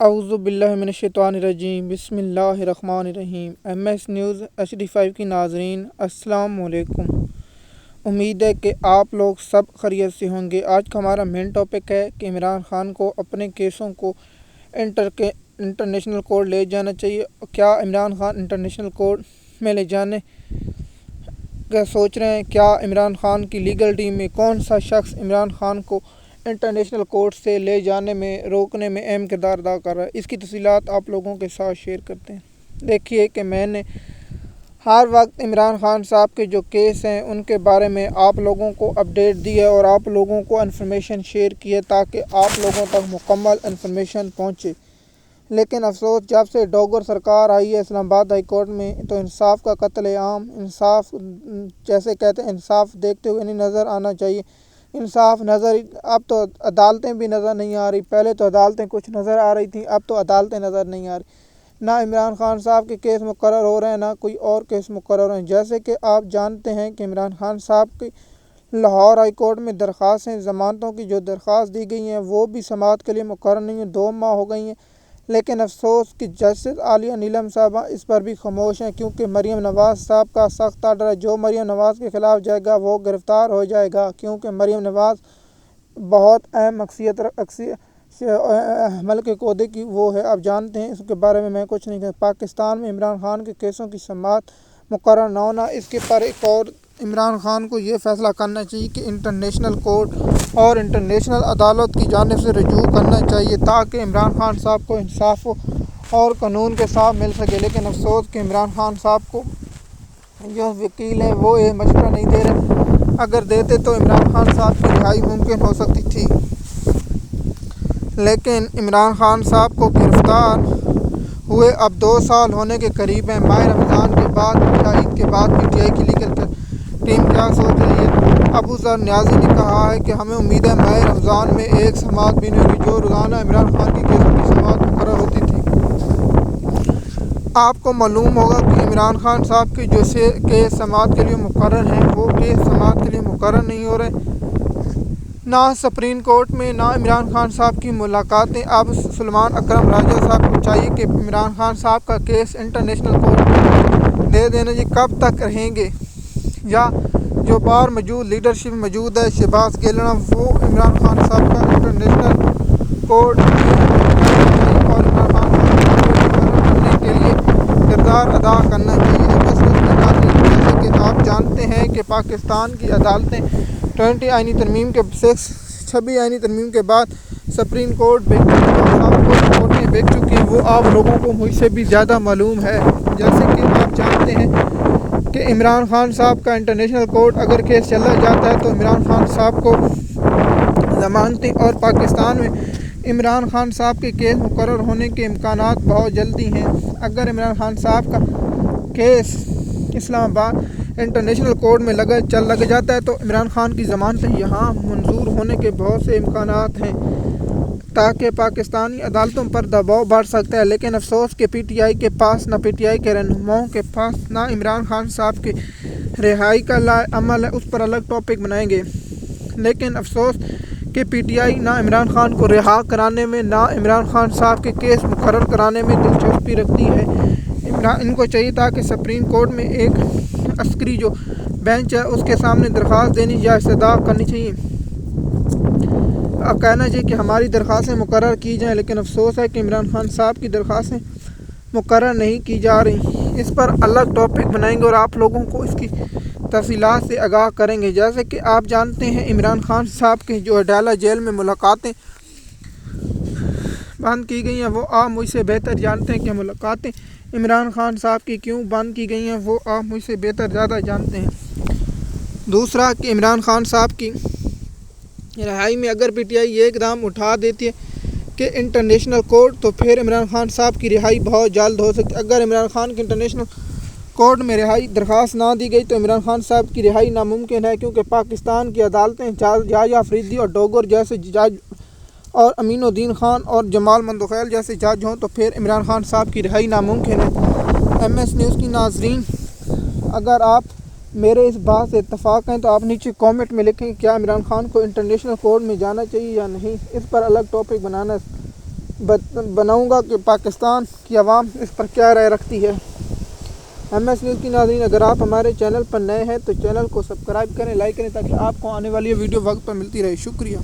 اعوذ باللہ من الشیطان الرجیم بسم اللہ الرحمن الرحیم۔ MS نیوز HD5 کی ناظرین السلام علیکم۔ امید ہے کہ آپ لوگ سب خیریت سے ہوں گے۔ آج کا ہمارا مین ٹاپک ہے کہ عمران خان کو اپنے کیسوں کو انٹرنیشنل کورٹ لے جانا چاہیے۔ کیا عمران خان انٹرنیشنل کورٹ میں لے جانے کا سوچ رہے ہیں؟ کیا عمران خان کی لیگل ٹیم میں کون سا شخص عمران خان کو انٹرنیشنل کورٹ سے لے جانے میں روکنے میں اہم کردار ادا کر رہا ہے؟ اس کی تفصیلات آپ لوگوں کے ساتھ شیئر کرتے ہیں۔ دیکھیے کہ میں نے ہر وقت عمران خان صاحب کے جو کیس ہیں ان کے بارے میں آپ لوگوں کو اپڈیٹ دی ہے اور آپ لوگوں کو انفارمیشن شیئر کی ہے تاکہ آپ لوگوں تک مکمل انفارمیشن پہنچے۔ لیکن افسوس، جب سے ڈوگر سرکار آئی ہے اسلام آباد ہائی کورٹ میں تو انصاف کا قتل عام، انصاف جیسے کہتے ہیں انصاف دیکھتے ہوئے نہیں نظر آنا چاہیے۔ انصاف نظر اب تو عدالتیں بھی نظر نہیں آ رہی، پہلے تو عدالتیں کچھ نظر آ رہی تھیں، اب تو عدالتیں نظر نہیں آ رہی۔ نہ عمران خان صاحب کے کیس مقرر ہو رہے ہیں، نہ کوئی اور کیس مقرر ہو رہے ہیں۔ جیسے کہ آپ جانتے ہیں کہ عمران خان صاحب کی لاہور ہائی کورٹ میں درخواستیں ضمانتوں کی جو درخواست دی گئی ہیں وہ بھی سماعت کے لیے مقرر نہیں ہیں، 2 ماہ ہو گئی ہیں۔ لیکن افسوس کہ جسٹس عالیہ نیلم صاحبہ اس پر بھی خاموش ہیں، کیونکہ مریم نواز صاحب کا سخت آرڈر ہے، جو مریم نواز کے خلاف جائے گا وہ گرفتار ہو جائے گا، کیونکہ مریم نواز بہت اہم ملک عہدے کی وہ ہے۔ آپ جانتے ہیں، اس کے بارے میں کچھ نہیں کہتا۔ پاکستان میں عمران خان کے کیسوں کی سماعت مقرر نہ ہونا، اس کے پر ایک اور عمران خان کو یہ فیصلہ کرنا چاہیے کہ انٹرنیشنل کورٹ اور انٹرنیشنل عدالت کی جانب سے رجوع کرنا چاہیے تاکہ عمران خان صاحب کو انصاف اور قانون کے ساتھ مل سکے۔ لیکن افسوس کہ عمران خان صاحب کو جو وکیل ہیں وہ یہ مشورہ نہیں دے رہے، اگر دیتے تو عمران خان صاحب کی رہائی ممکن ہو سکتی تھی۔ لیکن عمران خان صاحب کو گرفتار ہوئے اب 2 سال ہونے کے قریب ہیں۔ ماہ رمضان کے بعد یا عید کے بعد PTI کی لیگل ٹیم کیا سوچ رہی ہے؟ ابو ذر نیازی نے کہا ہے کہ ہمیں امید ہے ماہ رمضان میں ایک سماعت بھی نہیں ہوگی، جو روزانہ عمران خان کی کیسوں کی سماعت مقرر ہوتی تھی۔ آپ کو معلوم ہوگا کہ عمران خان صاحب کے جو کیس سماعت کے لیے مقرر ہیں وہ کیس سماعت کے لیے مقرر نہیں ہو رہے۔ نہ سپریم کورٹ میں نہ عمران خان صاحب کی ملاقاتیں۔ اب سلمان اکرم راجہ صاحب کو چاہیے کہ عمران خان صاحب کا کیس انٹرنیشنل کورٹ میں دے دینا۔ یہ کب تک رہیں گے؟ یا جو باہر موجود لیڈرشپ موجود ہے، شہباز گیلنا، وہ عمران خان صاحب کا انٹرنیشنل کورٹ اور عمران خان صاحب کو کرنے کے لیے کردار ادا کرنا چاہیے۔ جیسے کہ آپ جانتے ہیں کہ پاکستان کی عدالتیں 26 آئینی ترمیم کے بعد سپریم کورٹ کورٹیں بک چکی ہیں، وہ آپ لوگوں کو مجھ سے بھی زیادہ معلوم ہے۔ جیسے کہ آپ جانتے ہیں کہ عمران خان صاحب کا انٹرنیشنل کورٹ اگر کیس چلا جاتا ہے تو عمران خان صاحب کو ضمانتیں، اور پاکستان میں عمران خان صاحب کے کیس مقرر ہونے کے امکانات بہت جلدی ہیں۔ اگر عمران خان صاحب کا کیس اسلام آباد انٹرنیشنل کورٹ میں لگ جاتا ہے تو عمران خان کی ضمانتیں یہاں منظور ہونے کے بہت سے امکانات ہیں تاکہ پاکستانی عدالتوں پر دباؤ بڑھ سکتا ہے۔ لیکن افسوس کہ PTI کے پاس نہ PTI کے رہنماؤں کے پاس نہ عمران خان صاحب کی رہائی کا عمل ہے، اس پر الگ ٹاپک بنائیں گے۔ لیکن افسوس کہ PTI نہ عمران خان کو رہا کرانے میں نہ عمران خان صاحب کے کیس مقرر کرانے میں دلچسپی رکھتی ہے۔ ان کو چاہیے تھا کہ سپریم کورٹ میں ایک عسکری جو بینچ ہے اس کے سامنے درخواست دینی یا استدعا کرنی چاہیے، کہنا چاہیے کہ ہماری درخواستیں مقرر کی جائیں۔ لیکن افسوس ہے کہ عمران خان صاحب کی درخواستیں مقرر نہیں کی جا رہی۔ اس پر الگ ٹاپک بنائیں گے اور آپ لوگوں کو اس کی تفصیلات سے آگاہ کریں گے۔ جیسے کہ آپ جانتے ہیں عمران خان صاحب کے جو اڈالہ جیل میں ملاقاتیں بند کی گئی ہیں، وہ آپ مجھ سے بہتر جانتے ہیں کہ ملاقاتیں عمران خان صاحب کی کیوں بند کی گئی ہیں، وہ آپ مجھ سے بہتر زیادہ جانتے ہیں۔ دوسرا کہ عمران خان صاحب کی رہائی میں اگر PTI یہ اقدام اٹھا دیتی ہے کہ انٹرنیشنل کورٹ، تو پھر عمران خان صاحب کی رہائی بہت جلد ہو سکتی ہے۔ اگر عمران خان کی انٹرنیشنل کورٹ میں رہائی درخواست نہ دی گئی تو عمران خان صاحب کی رہائی ناممکن ہے، کیونکہ پاکستان کی عدالتیں جاج آفریدی اور ڈوگر جیسے جج اور امین الدین خان اور جمال مندوخیل جیسے جج ہوں تو پھر عمران خان صاحب کی رہائی ناممکن ہے۔ MS نیوز کی ناظرین، اگر آپ میرے اس بات سے اتفاق ہیں تو آپ نیچے کامنٹ میں لکھیں کیا عمران خان کو انٹرنیشنل کورٹ میں جانا چاہیے یا نہیں۔ اس پر الگ ٹاپک بنانا بناؤں گا کہ پاکستان کی عوام اس پر کیا رائے رکھتی ہے۔ ایم ایس نیوز کی ناظرین، اگر آپ ہمارے چینل پر نئے ہیں تو چینل کو سبسکرائب کریں، لائک کریں تاکہ آپ کو آنے والی ویڈیو وقت پر ملتی رہے۔ شکریہ۔